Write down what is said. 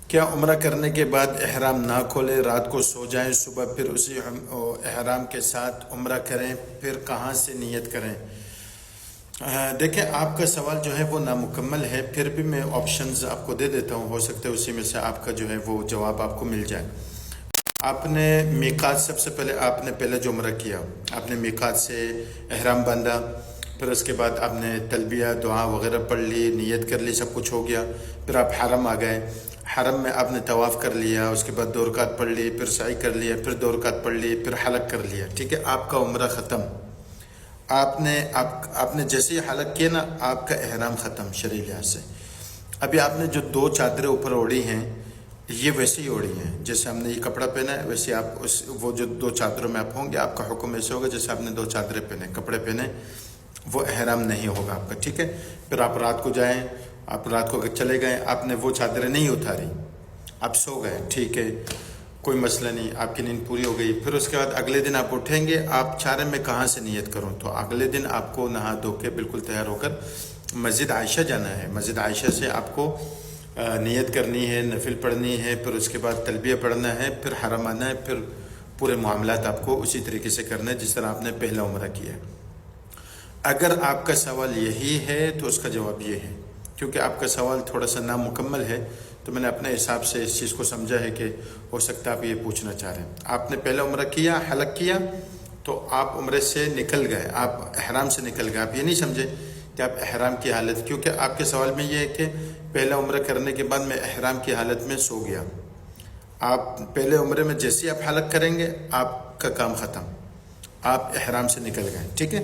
کیا عمرہ کرنے کے بعد احرام نہ کھولیں، رات کو سو جائیں، صبح پھر اسی احرام کے ساتھ عمرہ کریں، پھر کہاں سے نیت کریں؟ دیکھیں، آپ کا سوال جو ہے وہ نامکمل ہے، پھر بھی میں آپشنز آپ کو دے دیتا ہوں، ہو سکتا ہے اسی میں سے آپ کا جو ہے وہ جواب آپ کو مل جائے۔ آپ نے میقات، سب سے پہلے آپ نے پہلے جو عمرہ کیا، آپ نے میقات سے احرام باندھا، پھر اس کے بعد آپ نے تلبیہ دعا وغیرہ پڑھ لی، نیت کر لی، سب کچھ ہو گیا، پھر آپ حرم آ گئے، حرم میں آپ نے طواف کر لیا، اس کے بعد 2 رکعت پڑھ لی، پھر سعی کر لیا، پھر 2 رکعت پڑھ لی، پھر حلق کر لیا، ٹھیک ہے، آپ کا عمرہ ختم۔ آپ نے جیسے ہی حلق کیا نا، آپ کا احرام ختم شرعی لحاظ سے۔ ابھی آپ نے جو 2 چادریں اوپر اوڑھی ہیں، یہ ویسے ہی اوڑھی ہیں جیسے ہم نے یہ کپڑا پہنا ہے، ویسے آپ وہ جو 2 چادروں میں آپ ہوں گے، آپ کا حکم ایسے ہوگا جیسے آپ نے 2 چادریں پہنے، کپڑے پہنے، وہ احرام نہیں ہوگا آپ کا، ٹھیک ہے۔ پھر آپ رات کو جائیں، آپ رات کو اگر چلے گئے، آپ نے وہ چادریں نہیں اتاری، آپ سو گئے، ٹھیک ہے، کوئی مسئلہ نہیں، آپ کی نیند پوری ہو گئی۔ پھر اس کے بعد اگلے دن آپ اٹھیں گے، آپ چارے میں کہاں سے نیت کروں؟ تو اگلے دن آپ کو نہا دھو کے بالکل تیار ہو کر مسجد عائشہ جانا ہے، مسجد عائشہ سے آپ کو نیت کرنی ہے، نفل پڑھنی ہے، پھر اس کے بعد تلبیہ پڑھنا ہے، پھر حرم آنا ہے، پھر پورے معاملات آپ کو اسی طریقے سے کرنا ہے جس طرح آپ نے پہلا عمرہ کیا ہے۔ اگر آپ کا سوال یہی ہے تو اس کا جواب یہ ہے، کیونکہ آپ کا سوال تھوڑا سا نامکمل ہے، تو میں نے اپنے حساب سے اس چیز کو سمجھا ہے کہ ہو سکتا ہے آپ یہ پوچھنا چاہ رہے ہیں۔ آپ نے پہلا عمرہ کیا، حلق کیا، تو آپ عمرے سے نکل گئے، آپ احرام سے نکل گئے، آپ یہ نہیں سمجھے کہ آپ احرام کی حالت، کیونکہ آپ کے سوال میں یہ ہے کہ پہلا عمرہ کرنے کے بعد میں احرام کی حالت میں سو گیا۔ آپ پہلے عمرے میں جیسے آپ حلق کریں گے، آپ کا کام ختم، آپ احرام سے نکل گئے، ٹھیک ہے۔